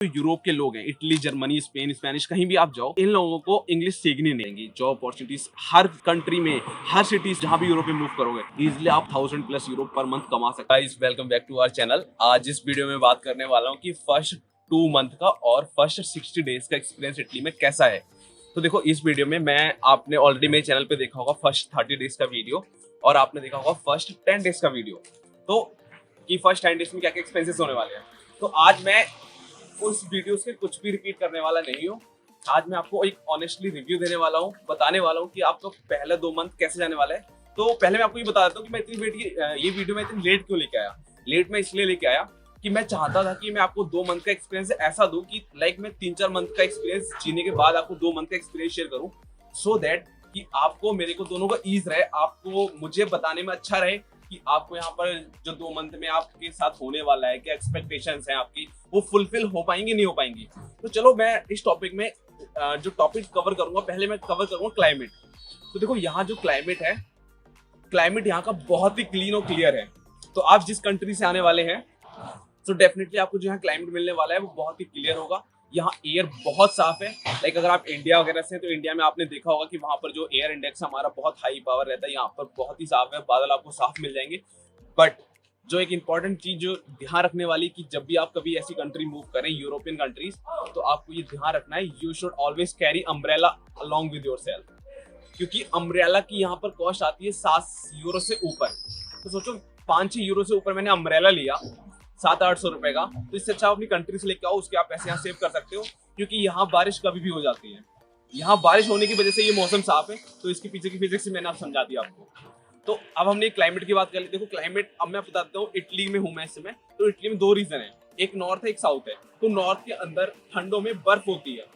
जो यूरोप के लोग हैं, इटली, जर्मनी, स्पेन, स्पेनिश, कहीं भी आप जाओ, इन लोगों को इंग्लिश सीखनी नहीं आएगी। जॉब अपॉर्चुनिटीज हर कंट्री में, हर सिटी जहां भी यूरोप में मूव करोगे, इजिली आप 1000+ यूरो पर मंथ कमा सकते हैं। Guys, welcome back to our channel. आज इस वीडियो में बात करने वाला हूं कि फर्स्ट 2 मंथ का और फर्स्ट 60 डेज का एक्सपीरियंस इटली में कैसा है। तो देखो, इस वीडियो में आपने ऑलरेडी मेरे चैनल पे देखा होगा फर्स्ट 30 डेज का वीडियो, और आपने देखा होगा फर्स्ट 10 डेज का वीडियो। तो कि फर्स्ट 10 डेज में क्या क्या एक्सपेंसेस होने वाले हैं। तो आज मैं उस वीडियो से कुछ भी रिपीट करने वाला नहीं हूँ। आज मैं आपको एक ऑनेस्टली रिव्यू देने वाला हूँ, बताने वाला हूँ कि आपका पहले 2 मंथ कैसे जाने वाला है। तो पहले मैं आपको ये बता देता हूँ कि मैं ये वीडियो मैं इतनी लेट क्यों लेके आया। लेट मैं इसलिए लेके आया कि मैं चाहता था कि मैं आपको 2 मंथ का एक्सपीरियंस ऐसा दूं कि मैं 3-4 मंथ का एक्सपीरियंस जीने के बाद आपको 2 मंथ का एक्सपीरियंस शेयर करूं, सो दैट कि आपको मेरे को दोनों का ईज रहे, आपको मुझे बताने में अच्छा रहे कि आपको यहाँ पर जो 2 मंथ में आपके साथ होने वाला है, क्या एक्सपेक्टेशंस हैं आपकी, वो फुलफिल हो पाएंगी नहीं हो पाएंगी। तो चलो, मैं इस टॉपिक में जो टॉपिक कवर करूंगा, पहले मैं कवर करूंगा क्लाइमेट। तो देखो, यहाँ जो क्लाइमेट है, क्लाइमेट यहाँ का बहुत ही क्लीन और क्लियर है। तो आप जिस कंट्री से आने वाले हैं, तो डेफिनेटली आपको जो यहाँ क्लाइमेट मिलने वाला है वो बहुत ही क्लियर होगा। यहाँ एयर बहुत साफ है। अगर आप इंडिया वगैरह से हैं, तो इंडिया में आपने देखा होगा कि वहां पर जो एयर इंडेक्स हमारा बहुत हाई पावर रहता है, यहाँ पर बहुत ही साफ है, बादल आपको साफ मिल जाएंगे। बट जो एक इंपॉर्टेंट चीज जो ध्यान रखने वाली, कि जब भी आप कभी ऐसी कंट्री मूव करें, यूरोपियन कंट्रीज, तो आपको ये ध्यान रखना है, you should always carry umbrella along with your self. क्योंकि अम्ब्रेला की यहाँ पर कॉस्ट आती है 7 यूरो से ऊपर। तो सोचो, 5-6 यूरो से ऊपर मैंने अम्ब्रेला लिया 700-800 रुपए का, तो इससे अच्छा अपनी कंट्री से लेके आओ, उसके आप पैसे यहाँ सेव कर सकते हो। क्योंकि यहाँ बारिश कभी भी हो जाती है। यहाँ बारिश होने की वजह से ये मौसम साफ है, तो इसके पीछे की फिजिक्स मैंने आप समझा दिया आपको। तो अब हमने क्लाइमेट की बात कर ली। देखो, क्लाइमेट अब मैं बताता हूँ। इटली में हूँ मैं इस समय, तो इटली में 2 रीजन है, एक नॉर्थ है, एक साउथ है। तो नॉर्थ के अंदर ठंडों में बर्फ होती है,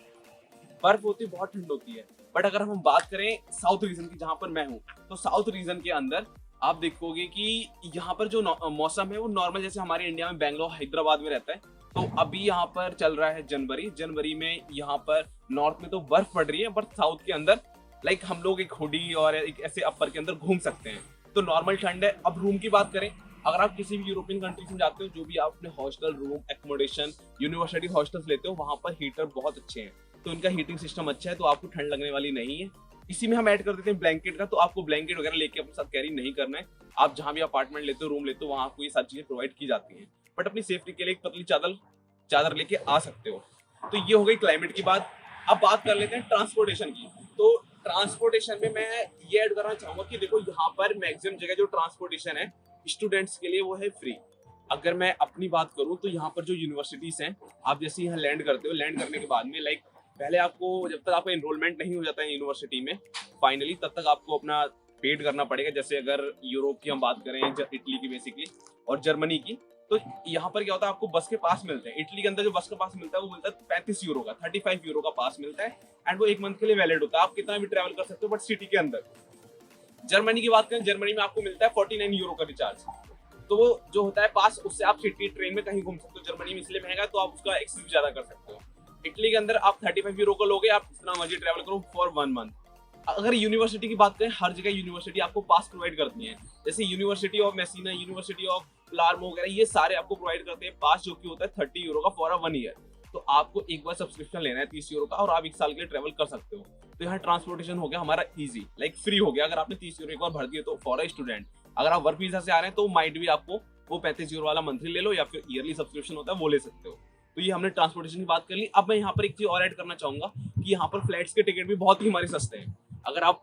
बहुत ठंड होती है। बट अगर हम बात करें साउथ रीजन की, जहां पर मैं हूँ, तो साउथ रीजन के अंदर आप देखोगे कि यहाँ पर जो मौसम है वो नॉर्मल, जैसे हमारे इंडिया में बेंगलोर, हैदराबाद में रहता है। तो अभी यहाँ पर चल रहा है जनवरी में यहाँ पर नॉर्थ में तो बर्फ पड़ रही है, बट साउथ के अंदर हम लोग एक हुडी और एक ऐसे अपर के अंदर घूम सकते हैं। तो नॉर्मल ठंड है। अब रूम की बात करें, अगर आप किसी भी यूरोपियन कंट्रीज में जाते हो, जो भी आप अपने hostel, room, accommodation, university hostels लेते हो, वहां पर हीटर बहुत अच्छे हैं, तो इनका हीटिंग सिस्टम अच्छा है, तो आपको ठंड लगने वाली नहीं है। इसी में हम ऐड कर देते हैं ब्लैंकेट का। तो आपको ब्लैंकेट वगैरह लेके अपने साथ कैरी नहीं करना है। आप जहां भी अपार्टमेंट लेते हो, रूम लेते हो, वहां आपको ये सारी चीजें प्रोवाइड की जाती हैं। बट अपनी सेफ्टी के लिए एक पतली चादर लेके आ सकते हो। तो ये हो गई क्लाइमेट की बात। अब बात कर लेते हैं ट्रांसपोर्टेशन की। तो ट्रांसपोर्टेशन में मैं ये ऐड करना चाहूंगा कि देखो, यहाँ पर मैक्सिमम जगह जो ट्रांसपोर्टेशन है स्टूडेंट्स के लिए, वो है फ्री। अगर मैं अपनी बात करूँ, तो यहाँ पर जो यूनिवर्सिटीज हैं, आप जैसे यहाँ लैंड करते हो, लैंड करने के बाद में पहले आपको, जब तक आपका एनरोलमेंट नहीं हो जाता है यूनिवर्सिटी में फाइनली, तब तक आपको अपना पेड करना पड़ेगा। जैसे अगर यूरोप की हम बात करें, इटली की बेसिकली, और जर्मनी की, तो यहाँ पर क्या होता है, आपको बस के पास मिलते हैं। इटली के अंदर जो बस का पास मिलता है वो मिलता है 35 यूरो का, 35 यूरो का पास मिलता है। एंड वो 1 मंथ के लिए वैलिड होता है, आप कितना भी ट्रैवल कर सकते हो, बट सिटी के अंदर। जर्मनी की बात करें, जर्मनी में आपको मिलता है 49 यूरो का रिचार्ज। तो वो जो होता है पास, उससे आप सिटी ट्रेन में कहीं घूम सकते हो। जर्मनी में इसलिए महंगा, तो आप उसका एक्सेस ज्यादा कर सकते हो। इटली के अंदर आप 35 यूरो का लोगे, आप जितना मर्जी ट्रैवल करो फॉर 1 मंथ। अगर यूनिवर्सिटी की बात करें, हर जगह यूनिवर्सिटी आपको पास प्रोवाइड करती है। जैसे university of Messina, university of Palermo वगैरह, ये सारे आपको प्रोवाइड करते हैं पास, जो कि होता है 30 यूरो का फॉर 1 ईयर। तो आपको एक बार सब्सक्रिप्शन लेना है 30 यूरो का, और आप 1 साल के लिए ट्रैवल कर सकते हो। तो यहाँ ट्रांसपोर्टेशन हो गया हमारा ईजी, फ्री हो गया। अगर आपने 30 यूरो एक बार भर दिए, तो फॉर अ स्टूडेंट, अगर आप वर्क वीजा से आ रहे हैं, तो माइट भी आपको वो 35 यूरो वाला मंथली ले लो, या फिर ईयरली सब्सक्रिप्शन होता है वो ले सकते हो। तो ये हमने ट्रांसपोर्टेशन की बात कर ली। अब मैं यहाँ पर एक चीज और ऐड करना चाहूंगा कि यहाँ पर फ्लाइट्स के टिकट भी बहुत ही हमारे सस्ते हैं। अगर आप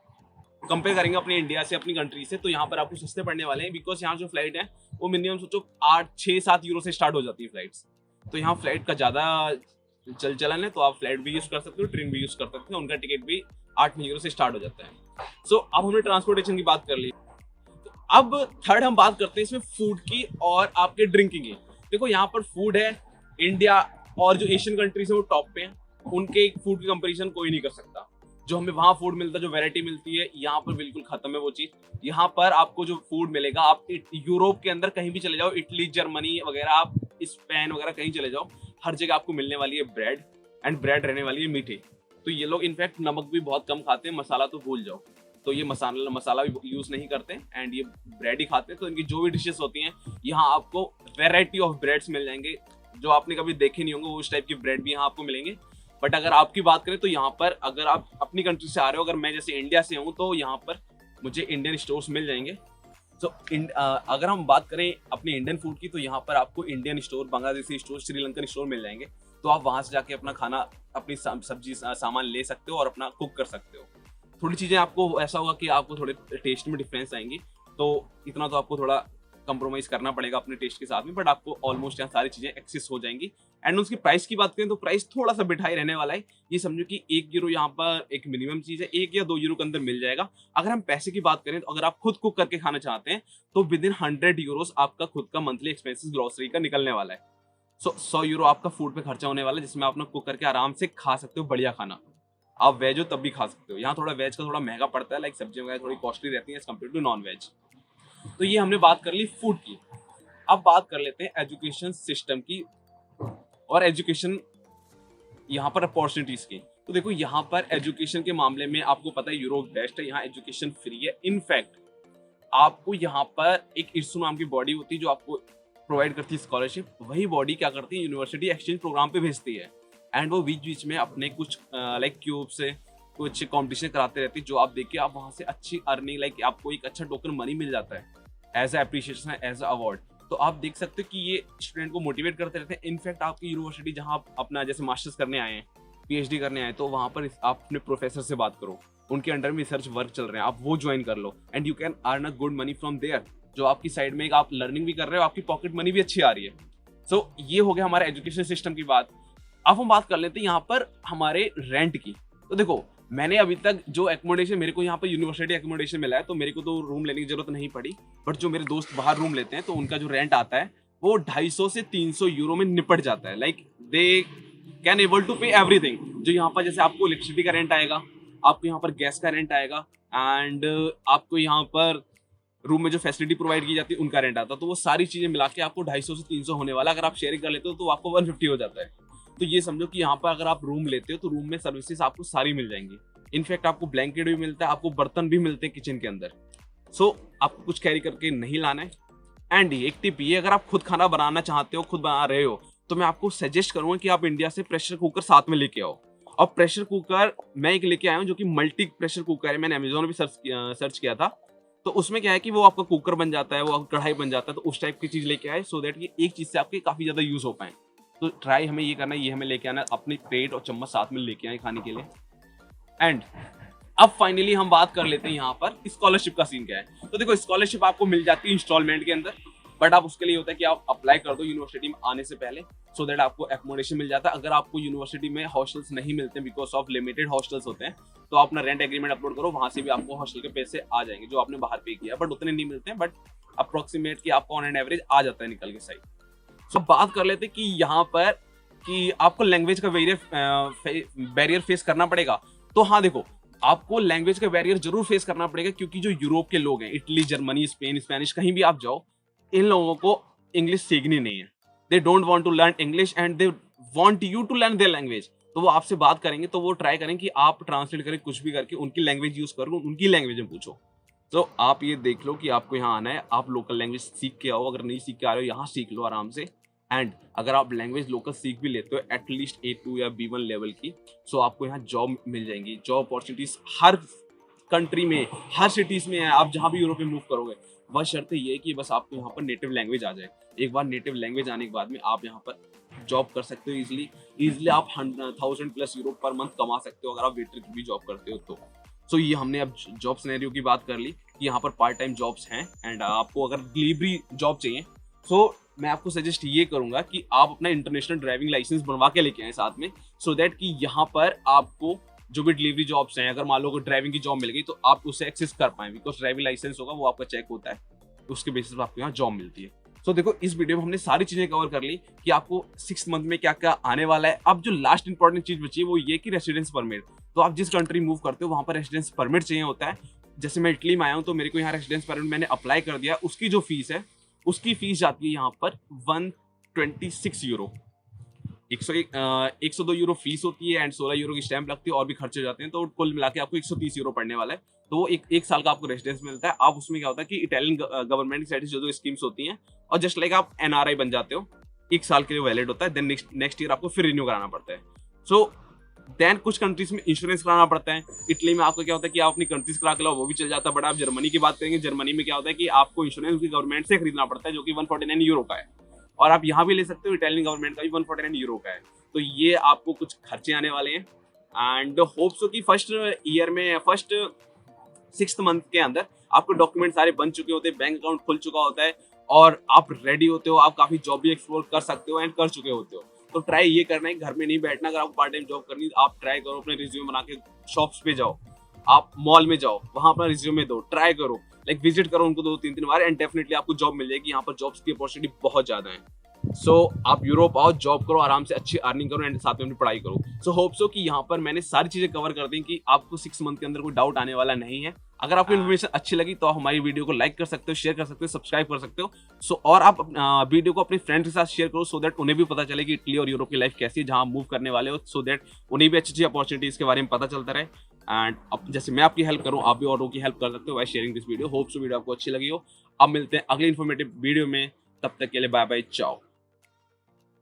कंपेयर करेंगे अपने इंडिया से, अपनी कंट्री से, तो यहाँ पर आपको सस्ते पड़ने वाले हैं। बिकॉज यहाँ जो फ्लाइट है वो मिनिमम सोचो 8-6-7 यूरो से स्टार्ट हो जाती है फ्लाइट्स। तो यहाँ फ्लाइट का ज्यादा चलन है, तो आप फ्लाइट भी यूज कर सकते हो, ट्रेन भी यूज कर सकते हो। उनका टिकट भी 8-9 यूरो से स्टार्ट हो जाता है। सो अब हमने ट्रांसपोर्टेशन की बात कर ली। तो अब थर्ड हम बात करते हैं इसमें फूड की और आपके ड्रिंकिंग की। देखो, यहाँ पर फूड है, इंडिया और जो एशियन कंट्रीज है वो टॉप पे हैं। उनके फूड की कंपैरिजन कोई नहीं कर सकता। जो हमें वहां फूड मिलता है, जो वैरायटी मिलती है, यहाँ पर बिल्कुल खत्म है वो चीज। यहाँ पर आपको जो फूड मिलेगा, आप यूरोप के अंदर कहीं भी चले जाओ, इटली, जर्मनी वगैरह, आप स्पेन वगैरह कहीं चले जाओ, हर जगह आपको मिलने वाली है ब्रेड, एंड ब्रेड रहने वाली है मीठे। तो ये लोग इनफैक्ट नमक भी बहुत कम खाते हैं, मसाला तो भूल जाओ। तो ये मसाला भी यूज नहीं करते, एंड ये ब्रेड ही खाते हैं। तो इनकी जो भी डिशेस होती हैं, यहाँ आपको वेराइटी ऑफ ब्रेड्स मिल जाएंगे, जो आपने कभी देखे नहीं होंगे, वो उस टाइप के ब्रेड भी यहाँ आपको मिलेंगे। बट अगर आपकी बात करें तो यहाँ पर अगर आप अपनी कंट्री से आ रहे हो, अगर मैं जैसे इंडिया से हूँ, तो यहाँ पर मुझे इंडियन स्टोर्स मिल जाएंगे। तो अगर हम बात करें अपने इंडियन फूड की, तो यहाँ पर आपको Indian store, Bangladeshi store, Sri Lankan store मिल जाएंगे। तो आप वहाँ से जाके अपना खाना, अपनी सब्जी सामान ले सकते हो और अपना कुक कर सकते हो। थोड़ी चीज़ें आपको ऐसा होगा कि आपको थोड़े टेस्ट में डिफरेंस आएंगी, तो इतना तो आपको थोड़ा कंप्रोमाइज़ करना पड़ेगा अपने टेस्ट के साथ में, बट आपको ऑलमोस्ट यहाँ सारी चीज़ें एक्सेस हो जाएंगी। एंड उसकी प्राइस की बात करें तो प्राइस थोड़ा सा बिठाई रहने वाला है। ये समझो कि 1 यूरो यहाँ पर एक मिनिमम चीज़ है, 1 या 2 यूरो के अंदर मिल जाएगा। अगर हम पैसे की बात करें तो अगर आप खुद कुक करके खाना चाहते हैं तो विद इन 100 यूरोस आपका खुद का मंथली एक्सपेंसेस ग्रोसरी का निकलने वाला है। 100 यूरो आपका फूड पे खर्चा होने वाला है, जिसमें आप अपना कुक करके आराम से खा सकते हो बढ़िया खाना। आप वेज हो तब भी खा सकते हो। यहाँ थोड़ा वेज का थोड़ा महंगा पड़ता है, लाइक सब्जी वगैरह थोड़ी कॉस्टली रहती है as compared to non veg. तो ये हमने बात कर ली फूड की। अब बात कर लेते हैं एजुकेशन सिस्टम की और एजुकेशन यहाँ पर अपॉर्चुनिटीज की। तो देखो, यहाँ पर एजुकेशन के मामले में आपको पता है यूरोप बेस्ट है, यहाँ एजुकेशन फ्री है। इनफैक्ट आपको यहाँ पर एक इर्सू नाम की बॉडी होती है जो आपको प्रोवाइड करती है स्कॉलरशिप। वही बॉडी क्या करती है, यूनिवर्सिटी एक्सचेंज प्रोग्राम पे भेजती है। एंड वो बीच बीच में अपने कुछ लाइक क्यूब से कुछ कॉम्पिटिशन कराते रहती है, जो आप देखिए आप वहाँ से अच्छी अर्निंग, लाइक आपको एक अच्छा टोकन मनी मिल जाता है as a appreciation, as a award. तो आप देख सकते हो कि ये स्टूडेंट को मोटिवेट करते रहते हैं। इनफैक्ट आपकी यूनिवर्सिटी जहाँ आप अपना जैसे मास्टर्स करने आए हैं, पीएचडी करने आए, तो वहाँ पर आप अपने प्रोफेसर से बात करो, उनके अंडर में रिसर्च वर्क चल रहे हैं, आप वो ज्वाइन कर लो and you can earn a good money from there. जो आपकी साइड में आप लर्निंग भी कर रहे हो, आपकी पॉकेट मनी भी अच्छी आ रही है। सो ये हो गया हमारा एजुकेशन सिस्टम की बात। अब हम बात कर लेते हैं यहाँ पर हमारे रेंट की। तो देखो, मैंने अभी तक जो एकोमोडेशन मेरे को यहाँ पर यूनिवर्सिटी एकोमोडेशन मिला है, तो मेरे को तो रूम लेने की जरूरत नहीं पड़ी। बट जो मेरे दोस्त बाहर रूम लेते हैं, तो उनका जो रेंट आता है वो 250 से 300 यूरो में निपट जाता है। Like they can able to pay everything. जो यहाँ पर जैसे आपको इलेक्ट्रिसिटी का रेंट आएगा, आपको यहाँ पर गैस का रेंट आएगा, एंड आपको यहाँ पर रूम में जो फैसिलिटी प्रोवाइड की जाती है उनका रेंट आता है। तो वो सारी चीजें मिला के आपको 250 से 300 होने वाला। अगर आप शेयरिंग कर लेते हो तो आपको 150 हो जाता है। तो ये समझो कि यहाँ पर अगर आप रूम लेते हो तो रूम में सर्विसेज आपको सारी मिल जाएंगी। इनफैक्ट आपको ब्लैंकेट भी मिलता है, आपको बर्तन भी मिलते हैं किचन के अंदर। सो आपको कुछ कैरी करके नहीं लाना है। एंड एक टिप ये, अगर आप खुद खाना बनाना चाहते हो, खुद बना रहे हो, तो मैं आपको सजेस्ट करूंगा कि आप इंडिया से प्रेशर कुकर साथ में लेके आओ। और प्रेशर कुकर मैं एक लेके आया हूँ जो कि मल्टी प्रेशर कुकर है। मैंने अमेजोन भी सर्च किया था। तो उसमें क्या है कि वो आपका कुकर बन जाता है, वो आपका कढ़ाई बन जाता है। तो उस टाइप की चीज लेके आए, सो दैट ये एक चीज से आपके काफी ज्यादा यूज हो पाए। तो ट्राई हमें ये करना है, ये हमें लेके आना, अपनी प्लेट और चम्मच साथ में लेके आए खाने के लिए। एंड अब फाइनली हम बात कर लेते हैं यहाँ पर स्कॉलरशिप का सीन क्या है। तो देखो, स्कॉलरशिप आपको मिल जाती है इंस्टॉलमेंट के अंदर, बट आप उसके लिए होता है कि आप अप्लाई कर दो यूनिवर्सिटी में आने से पहले, सो दैट आपको एकोमोडेशन मिल जाता है। अगर आपको यूनिवर्सिटी में हॉस्टल्स नहीं मिलते बिकॉज ऑफ लिमिटेड हॉस्टल्स होते हैं, तो आप अपना रेंट एग्रीमेंट अपलोड करो, वहां से भी आपको हॉस्टल के पैसे आ जाएंगे जो आपने बाहर पे किया। बट उतने नहीं मिलते हैं, बट अप्रोक्सीमेट कि आपको ऑन एंड एवरेज आ जाता है निकल के सही। सो बात कर लेते हैं कि यहाँ पर कि आपको लैंग्वेज का बैरियर फेस करना पड़ेगा। तो हाँ देखो, आपको लैंग्वेज का बैरियर जरूर फेस करना पड़ेगा, क्योंकि जो यूरोप के लोग हैं, इटली, जर्मनी, स्पेन, स्पेनिश, कहीं भी आप जाओ, इन लोगों को इंग्लिश सीखनी नहीं है। They don't want to learn English and they want you to learn their language. तो वो आपसे बात करेंगे तो वो ट्राई करें कि आप ट्रांसलेट करें, कुछ भी करके उनकी लैंग्वेज यूज करो, उनकी लैंग्वेज में पूछो। तो आप ये देख लो कि आपको यहाँ आना है, आप लोकल लैंग्वेज सीख के आओ। अगर नहीं सीख के आ रहे हो, यहाँ सीख लो आराम से। एंड अगर आप लैंग्वेज लोकल सीख भी लेते हो एटलीस्ट A2 या B1 लेवल की, सो आपको यहाँ जॉब मिल जाएंगी। जॉब अपॉर्चुनिटीज हर कंट्री में, हर सिटीज में है। आप जहाँ भी यूरोप में मूव करोगे, वह शर्त ये है कि बस आपको यहाँ पर नेटिव लैंग्वेज आ जाए। एक बार नेटिव लैंग्वेज आने के बाद में आप यहाँ पर जॉब कर सकते हो इजीली आप 1000+ यूरो पर मंथ कमा सकते हो अगर आप वेटर की भी जॉब करते हो तो। सो ये हमने अब जॉब सिनेरियो की बात कर ली कि यहाँ पर पार्ट टाइम जॉब्स हैं। एंड आपको अगर डिलीवरी जॉब चाहिए, सो मैं आपको सजेस्ट ये करूंगा कि आप अपना इंटरनेशनल ड्राइविंग लाइसेंस बनवा के लेके आए साथ में, सो दैट कि यहाँ पर आपको जो भी डिलीवरी जॉब्स हैं, अगर मान लो ड्राइविंग की जॉब मिल गई तो आप उसे एक्सेस कर पाए, बिकॉज ड्राइविंग लाइसेंस होगा, वो आपका चेक होता है, उसके बेसिस पर आपको यहाँ जॉब मिलती है। सो देखो, इस वीडियो में हमने सारी चीजें कवर कर ली कि आपको 6 मंथ में क्या क्या आने वाला है। अब जो लास्ट इंपॉर्टेंट चीज बची है वो ये कि रेसिडेंस परमिट। तो आप जिस कंट्री मूव करते हो वहां पर रेसिडेंस परमिट चाहिए होता है। जैसे मैं इटली में आया हूँ तो मेरे को यहाँ रेसिडेंस परमिट मैंने अप्लाई कर दिया। उसकी जो फीस है, उसकी फीस जाती है यहाँ पर 126 यूरो। 102 यूरो फीस होती है एंड 16 यूरो की स्टैंप लगती है और भी खर्चे हो जाते हैं। तो कुल मिला के आपको 130 यूरो पड़ने वाला है। तो वो एक साल का आपको रेसिडेंस मिलता है। आप उसमें क्या होता है कि इटालियन गवर्नमेंट की साइड से जो स्कीम्स होती हैं, और जस्ट लाइक आप NRI बन जाते हो। 1 साल के लिए वैलिड होता है, देन नेक्स्ट ईयर आपको फिर रिन्यू कराना पड़ता है। सो देन कुछ कंट्रीज में इंश्योरेंस कराना पड़ता है। इटली में आपको क्या होता है कि आप अपनी कंट्रीज करा के लाओ, वो भी चल जाता है। बट आप जर्मनी की बात करेंगे, जर्मनी में क्या होता है कि आपको इंश्योरेंस की गवर्नमेंट से खरीदना पड़ता है, जो कि 149 यूरो का है। और आप यहाँ भी ले सकते हो, इटालियन गवर्नमेंट का भी 149 यूरो का है। तो ये आपको कुछ खर्चे आने वाले हैं। एंड होप सो कि फर्स्ट ईयर में, फर्स्ट 6th मंथ के अंदर आपको डॉक्यूमेंट सारे बन चुके होते हैं, बैंक अकाउंट खुल चुका होता है और आप रेडी होते हो, आप काफी जॉब भी एक्सप्लोर कर सकते हो एंड कर चुके होते हो। तो ट्राई ये करना है, घर में नहीं बैठना। अगर आपको पार्ट टाइम जॉब करनी है, आप ट्राई करो, अपने रिज्यूमे बना के शॉप्स पे जाओ, आप मॉल में जाओ, वहां अपना रिज्यूमे दो, ट्राई करो, लाइक विजिट करो उनको 2-3 बार, एंड डेफिनेटली आपको जॉब मिल जाएगी। यहाँ पर जॉब्स की अपॉर्चुनिटी बहुत ज्यादा है। सो आप यूरोप आओ, जॉब करो, आराम से अच्छी अर्निंग करो एंड साथ में अपनी पढ़ाई करो। सो होप सो कि यहाँ पर मैंने सारी चीजें कवर कर दी कि आपको 6 मंथ के अंदर कोई डाउट आने वाला नहीं है। अगर आपको इन्फॉर्मेशन अच्छी लगी तो आप हमारी वीडियो को लाइक कर सकते हो, शेयर कर सकते हो, सब्सक्राइब कर सकते हो। और आप वीडियो को अपने फ्रेंड्स के साथ शेयर करो, सो दैट उन्हें भी पता चले कि इटली और यूरोप की लाइफ कैसी है, जहाँ आप मूव करने वाले हो, सो दैट उन्हें भी अच्छी अच्छी अपॉर्चुनिटीज के बारे में पता चलता रहे। एंड अब जैसे मैं आपकी हेल्प करूँ, आप भी औरों की हेल्प कर सकते हो by sharing this video. Hope so video आपको अच्छी लगी हो। अब मिलते हैं अगले इन्फॉर्मेटिव वीडियो में, तब तक के लिए बाय बाय, चाओ।